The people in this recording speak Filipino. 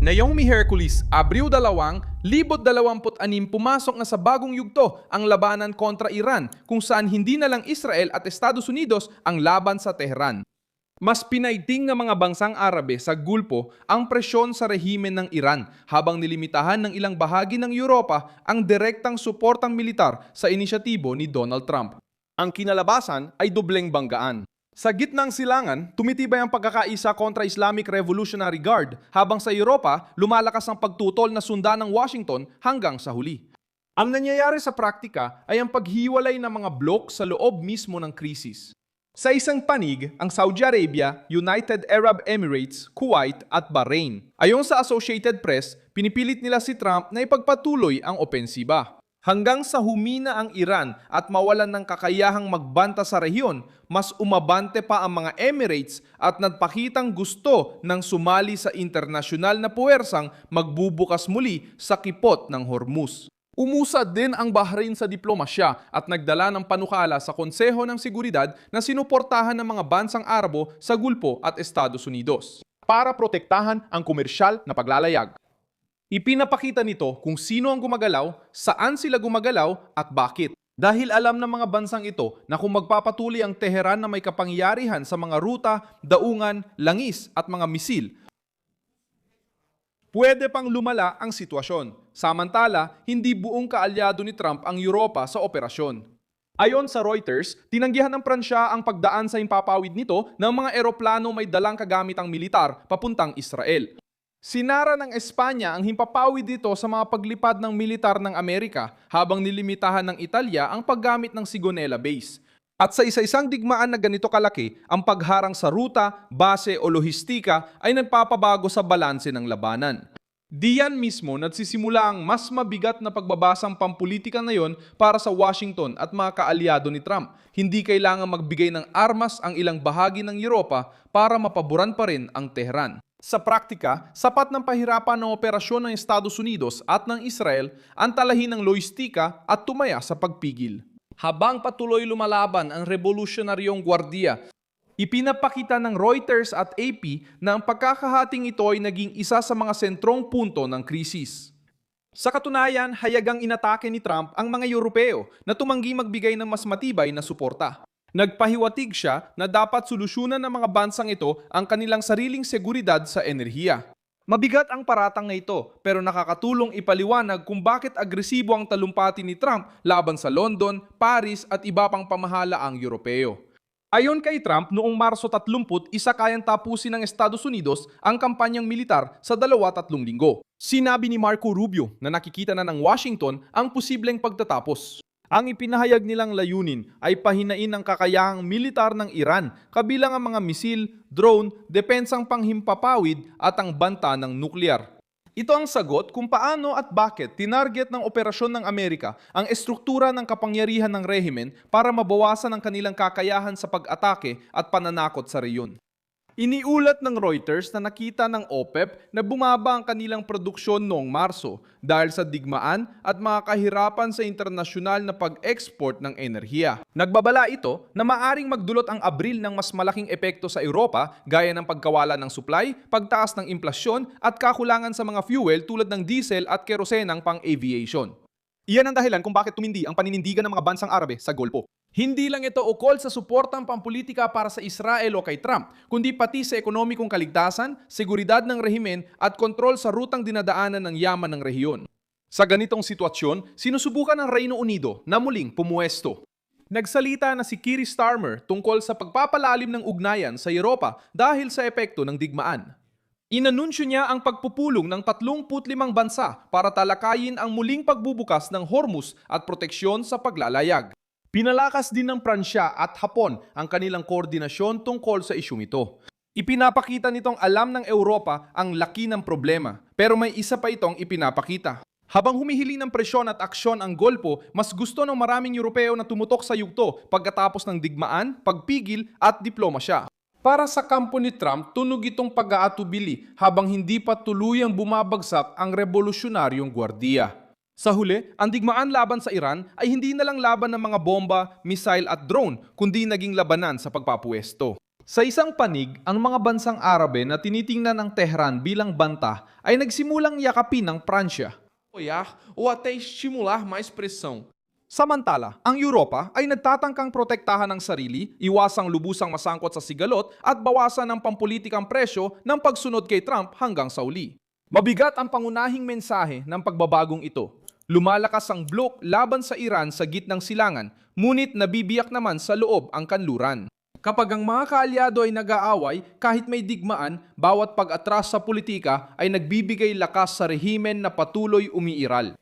Naomi Hercules, Abril 2026 pumasok na sa bagong yugto ang labanan kontra Iran kung saan hindi na lang Israel at Estados Unidos ang laban sa Tehran. Mas pinaiting ng mga bansang Arabe sa Gulpo ang presyon sa rehimen ng Iran habang nilimitahan ng ilang bahagi ng Europa ang direktang suportang militar sa inisyatibo ni Donald Trump. Ang kinalabasan ay dobleng banggaan. Sa gitnang silangan, tumitibay ang pagkakaisa kontra Islamic Revolutionary Guard habang sa Europa, lumalakas ang pagtutol na sundan ng Washington hanggang sa huli. Ang nangyayari sa praktika ay ang paghiwalay ng mga blok sa loob mismo ng krisis. Sa isang panig, ang Saudi Arabia, United Arab Emirates, Kuwait at Bahrain. Ayon sa Associated Press, pinipilit nila si Trump na ipagpatuloy ang opensiba. Hanggang sa humina ang Iran at mawalan ng kakayahang magbanta sa rehiyon, mas umabante pa ang mga Emirates at nagpakitang gusto ng sumali sa internasyonal na puwersang magbubukas muli sa kipot ng Hormuz. Umusad din ang Bahrain sa diplomasya at nagdala ng panukala sa Konseho ng Seguridad na sinuportahan ng mga bansang Arabo sa Gulpo at Estados Unidos para protektahan ang komersyal na paglalayag. Ipinapakita nito kung sino ang gumagalaw, saan sila gumagalaw at bakit. Dahil alam ng mga bansang ito na kung magpapatuloy ang Teheran na may kapangyarihan sa mga ruta, daungan, langis at mga misil, pwede pang lumala ang sitwasyon. Samantala, hindi buong kaalyado ni Trump ang Europa sa operasyon. Ayon sa Reuters, tinanggihan ng Pransya ang pagdaan sa impapawid nito ng mga eroplano may dalang kagamitang militar papuntang Israel. Sinara ng Espanya ang himpapawid dito sa mga paglipad ng militar ng Amerika habang nilimitahan ng Italia ang paggamit ng Sigonella Base. At sa isa-isang digmaan na ganito kalaki, ang pagharang sa ruta, base o lohistika ay nagpapabago sa balanse ng labanan. Diyan mismo nagsisimula ang mas mabigat na pagbabasang pampolitika ngayon para sa Washington at mga kaalyado ni Trump. Hindi kailangan magbigay ng armas ang ilang bahagi ng Europa para mapaboran pa rin ang Tehran. Sa praktika, sapat ng pahirapan ng operasyon ng Estados Unidos at ng Israel ang talahin ng lohistika at tumaya sa pagpigil. Habang patuloy lumalaban ang revolusyonaryong gwardiya, ipinapakita ng Reuters at AP na ang pagkakahating ito ay naging isa sa mga sentrong punto ng krisis. Sa katunayan, hayagang inatake ni Trump ang mga Europeo na tumanggi magbigay ng mas matibay na suporta. Nagpahiwatig siya na dapat solusyonan ng mga bansang ito ang kanilang sariling seguridad sa enerhiya. Mabigat ang paratang na ito pero nakakatulong ipaliwanag kung bakit agresibo ang talumpati ni Trump laban sa London, Paris at iba pang pamahalaang Europeo. Ayon kay Trump, noong Marso 30, kayang tapusin ng Estados Unidos ang kampanyang militar sa 2-3 linggo. Sinabi ni Marco Rubio na nakikita na ng Washington ang posibleng pagtatapos. Ang ipinahayag nilang layunin ay pahinain ang kakayahang militar ng Iran kabilang ang mga misil, drone, depensang panghimpapawid at ang banta ng nuklear. Ito ang sagot kung paano at bakit tinarget ng operasyon ng Amerika ang estruktura ng kapangyarihan ng rehimen para mabawasan ang kanilang kakayahan sa pag-atake at pananakot sa rehiyon. Iniulat ng Reuters na nakita ng OPEP na bumaba ang kanilang produksyon noong Marso dahil sa digmaan at mga kahirapan sa internasyonal na pag-export ng enerhiya. Nagbabala ito na maaring magdulot ang Abril ng mas malaking epekto sa Europa gaya ng pagkawala ng supply, pagtaas ng inflasyon at kakulangan sa mga fuel tulad ng diesel at kerosenang pang-aviation. Iyan ang dahilan kung bakit tumindi ang paninindigan ng mga bansang Arabe sa Golpo. Hindi lang ito ukol sa suportang pampolitika para sa Israel o kay Trump, kundi pati sa ekonomikong kaligtasan, seguridad ng rehimen at kontrol sa rutang dinadaanan ng yaman ng rehiyon. Sa ganitong sitwasyon, sinusubukan ng Reino Unido na muling pumuesto. Nagsalita na si Keir Starmer tungkol sa pagpapalalim ng ugnayan sa Europa dahil sa epekto ng digmaan. Inanunsyo niya ang pagpupulong ng 35 bansa para talakayin ang muling pagbubukas ng Hormuz at proteksyon sa paglalayag. Pinalakas din ng Pransya at Hapon ang kanilang koordinasyon tungkol sa isyung ito. Ipinapakita nitong alam ng Europa ang laki ng problema, pero may isa pa itong ipinapakita. Habang humihiling ng presyon at aksyon ang Golpo, mas gusto ng maraming Europeo na tumutok sa yugto pagkatapos ng digmaan, pagpigil at diplomasya. Para sa kampo ni Trump, tunog itong pag-aatubili habang hindi pa tuluyang bumabagsak ang revolusyonaryong gwardiya. Sa huli, ang digmaan laban sa Iran ay hindi na lang laban ng mga bomba, missile at drone, kundi naging labanan sa pagpapuwesto. Sa isang panig, ang mga bansang Arabe na tinitingnan ng Tehran bilang banta ay nagsimulang yakapin ng Pransya. Apoiar ou até estimular mais pressão. Samantala, ang Europa ay nagtatangkang protektahan ng sarili, iwasang lubusang masangkot sa sigalot at bawasan ang pampulitikang presyo ng pagsunod kay Trump hanggang sa uli. Mabigat ang pangunahing mensahe ng pagbabagong ito. Lumalakas ang blok laban sa Iran sa gitnang silangan, ngunit nabibiyak naman sa loob ang kanluran. Kapag ang mga kaalyado ay nag-aaway, kahit may digmaan, bawat pag-atras sa politika ay nagbibigay lakas sa rehimen na patuloy umiiral.